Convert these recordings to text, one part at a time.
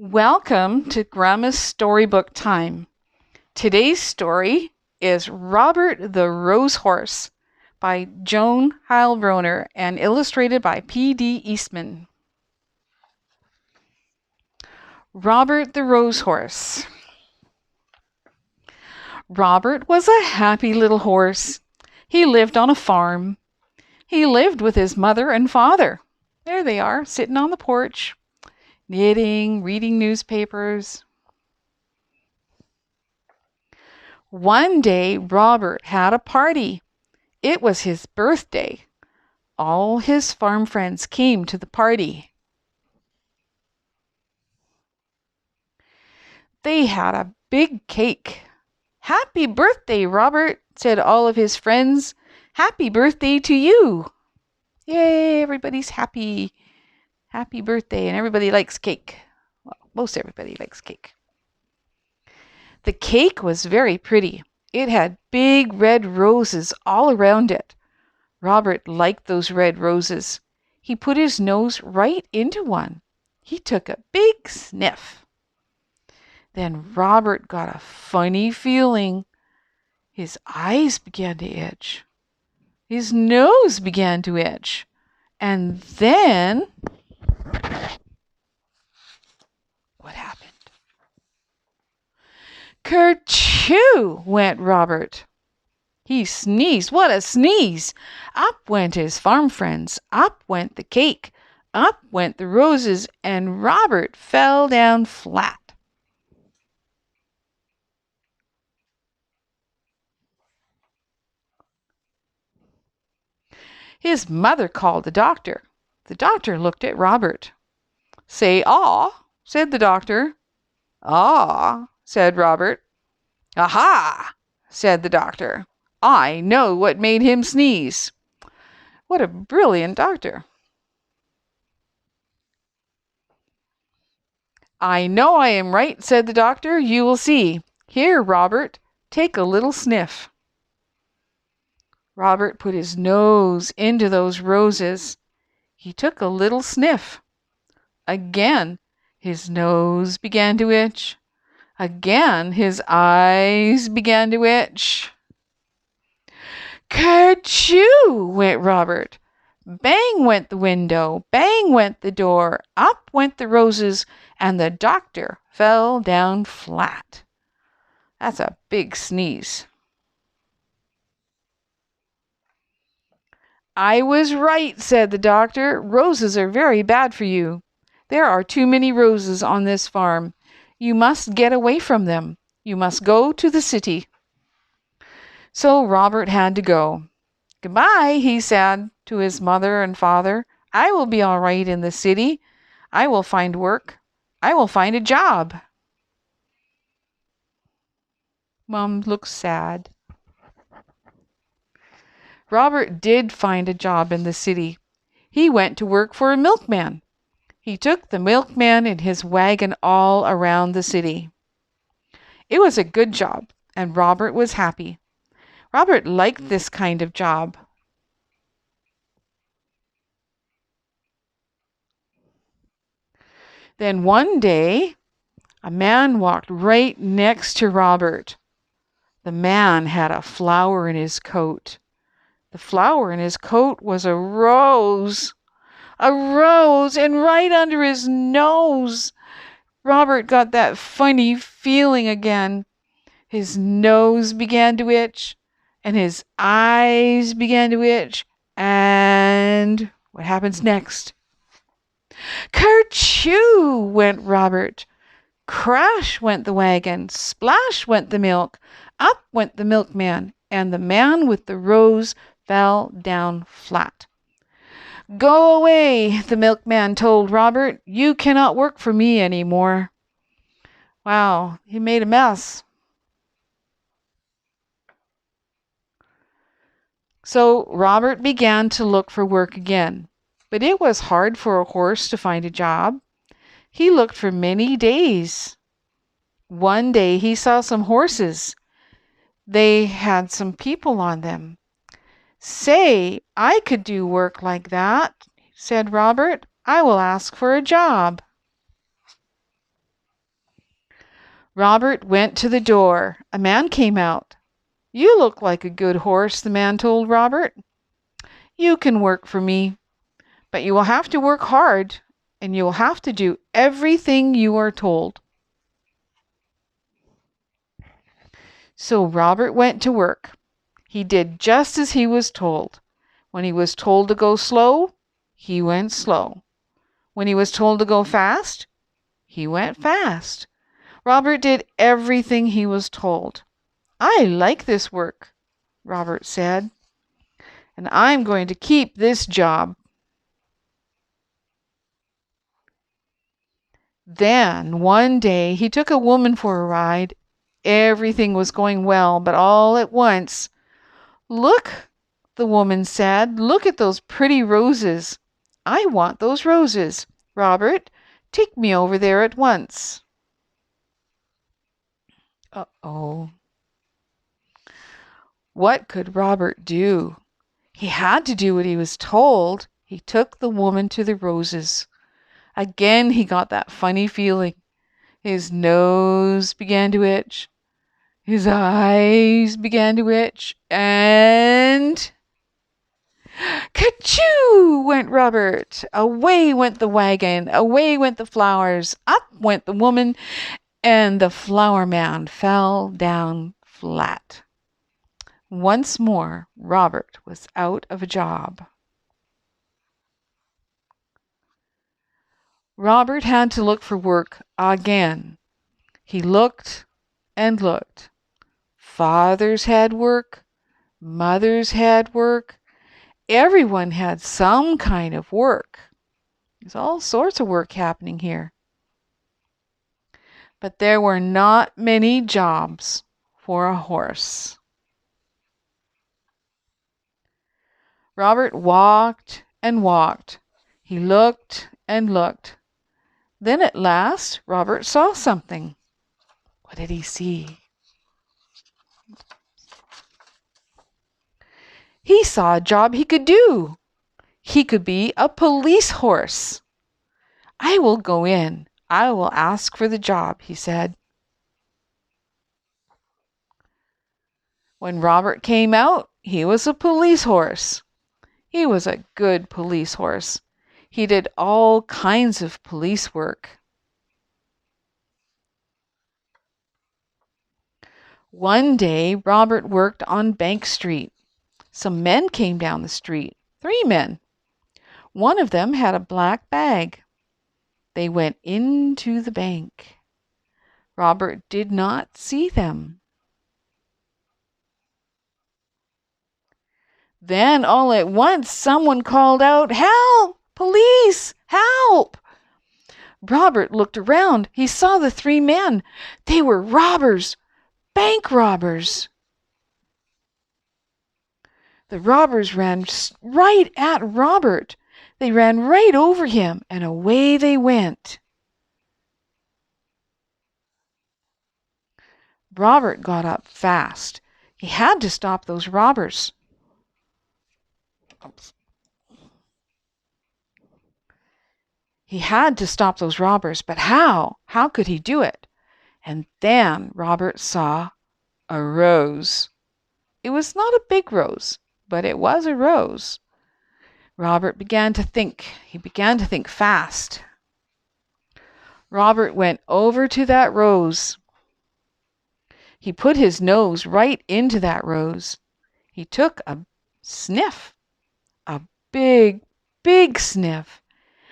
Welcome to Grandma's Storybook Time. Today's story is Robert the Rose Horse by Joan Heilbronner and illustrated by P.D. Eastman. Robert the Rose Horse. Robert was a happy little horse. He lived on a farm. He lived with his mother and father. There they are, sitting on the porch, knitting, reading newspapers. One day, Robert had a party. It was his birthday. All his farm friends came to the party. They had a big cake. "Happy birthday, Robert," said all of his friends. "Happy birthday to you." Yay, everybody's happy. Happy birthday, and everybody likes cake. Well, most everybody likes cake. The cake was very pretty. It had big red roses all around it. Robert liked those red roses. He put his nose right into one. He took a big sniff. Then Robert got a funny feeling. His eyes began to itch. His nose began to itch. And then, what happened? Kerchoo went Robert. He sneezed. What a sneeze! Up went his farm friends. Up went the cake. Up went the roses, and Robert fell down flat. His mother called the doctor. The doctor looked at Robert. "Say ah," said the doctor. "Ah," said Robert. "Aha," said the doctor. "I know what made him sneeze." What a brilliant doctor. "I know I am right," said the doctor. "You will see. Here, Robert, take a little sniff." Robert put his nose into those roses. He took a little sniff. Again, his nose began to itch. Again, his eyes began to itch. Kerchoo went Robert. Bang went the window. Bang went the door. Up went the roses, and the doctor fell down flat. That's a big sneeze. "I was right," said the doctor. "Roses are very bad for you. There are too many roses on this farm. You must get away from them. You must go to the city." So Robert had to go. "Goodbye," he said to his mother and father. "I will be all right in the city. I will find work. I will find a job." Mom looks sad. Robert did find a job in the city. He went to work for a milkman. He took the milkman in his wagon all around the city. It was a good job, and Robert was happy. Robert liked this kind of job. Then one day, a man walked right next to Robert. The man had a flower in his coat. The flower in his coat was a rose. A rose, and right under his nose. Robert got that funny feeling again. His nose began to itch, and his eyes began to itch, and what happens next? Kerchoo went Robert. Crash went the wagon. Splash went the milk. Up went the milkman, and the man with the rose fell down flat. "Go away," the milkman told Robert. "You cannot work for me any more." Wow, he made a mess. So Robert began to look for work again. But it was hard for a horse to find a job. He looked for many days. One day he saw some horses. They had some people on them. "Say, I could do work like that," said Robert. "I will ask for a job." Robert went to the door. A man came out. "You look like a good horse," the man told Robert. "You can work for me, but you will have to work hard, and you will have to do everything you are told." So Robert went to work. He did just as he was told. When he was told to go slow, he went slow. When he was told to go fast, he went fast. Robert did everything he was told. "I like this work," Robert said, "and I'm going to keep this job." Then one day he took a woman for a ride. Everything was going well, but all at once, "Look," the woman said, "look at those pretty roses. I want those roses. Robert, take me over there at once." Uh-oh. What could Robert do? He had to do what he was told. He took the woman to the roses. Again, he got that funny feeling. His nose began to itch. His eyes began to itch. And "Ka-choo!" went Robert. Away went the wagon. Away went the flowers. Up went the woman. And the flower man fell down flat. Once more, Robert was out of a job. Robert had to look for work again. He looked and looked. Fathers had work. Mothers had work. Everyone had some kind of work. There's all sorts of work happening here. But there were not many jobs for a horse. Robert walked and walked. He looked and looked. Then at last Robert saw something. What did he see? He saw a job he could do. He could be a police horse. "I will go in. I will ask for the job," he said. When Robert came out, he was a police horse. He was a good police horse. He did all kinds of police work. One day, Robert worked on Bank Street. Some men came down the street. 3 men. One of them had a black bag. They went into the bank. Robert did not see them. Then all at once someone called out, "Help! Police! Help!" Robert looked around. He saw the 3 men. They were robbers, bank robbers. The robbers ran right at Robert. They ran right over him, and away they went. Robert got up fast. He had to stop those robbers. He had to stop those robbers, but how? How could he do it? And then Robert saw a rose. It was not a big rose, but it was a rose. Robert began to think. He began to think fast. Robert went over to that rose. He put his nose right into that rose. He took a sniff, a big, big sniff,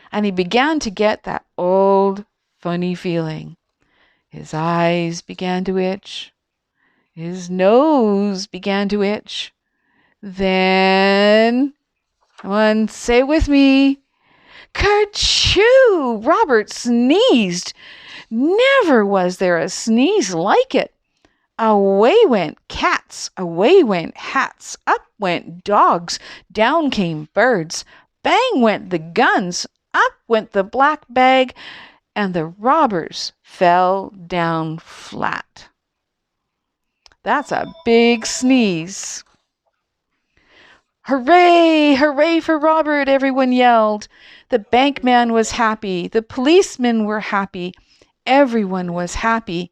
and he began to get that old, funny feeling. His eyes began to itch. His nose began to itch. Then, come on, say it with me. Kerchoo! Robert sneezed. Never was there a sneeze like it. Away went cats, away went hats, up went dogs, down came birds. Bang went the guns, up went the black bag, and the robbers fell down flat. That's a big sneeze. "Hooray! Hooray for Robert!" everyone yelled. The bankman was happy. The policemen were happy. Everyone was happy.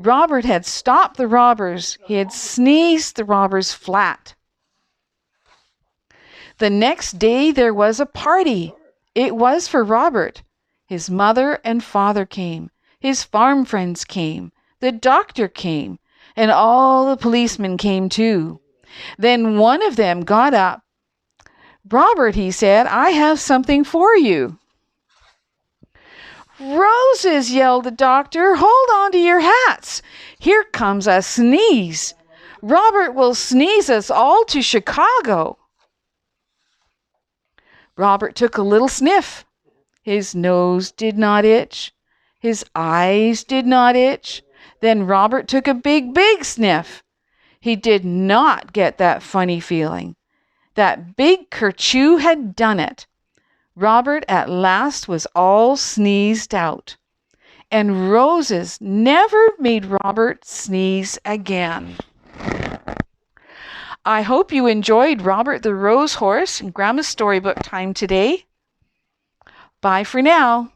Robert had stopped the robbers. He had sneezed the robbers flat. The next day there was a party. It was for Robert. His mother and father came. His farm friends came. The doctor came. And all the policemen came too. Then one of them got up. "Robert," he said, "I have something for you." "Roses!" yelled the doctor. "Hold on to your hats. Here comes a sneeze. Robert will sneeze us all to Chicago." Robert took a little sniff. His nose did not itch. His eyes did not itch. Then Robert took a big, big sniff. He did not get that funny feeling. That big kerchew had done it. Robert at last was all sneezed out. And roses never made Robert sneeze again. I hope you enjoyed Robert the Rose Horse and Grandma's Storybook Time today. Bye for now.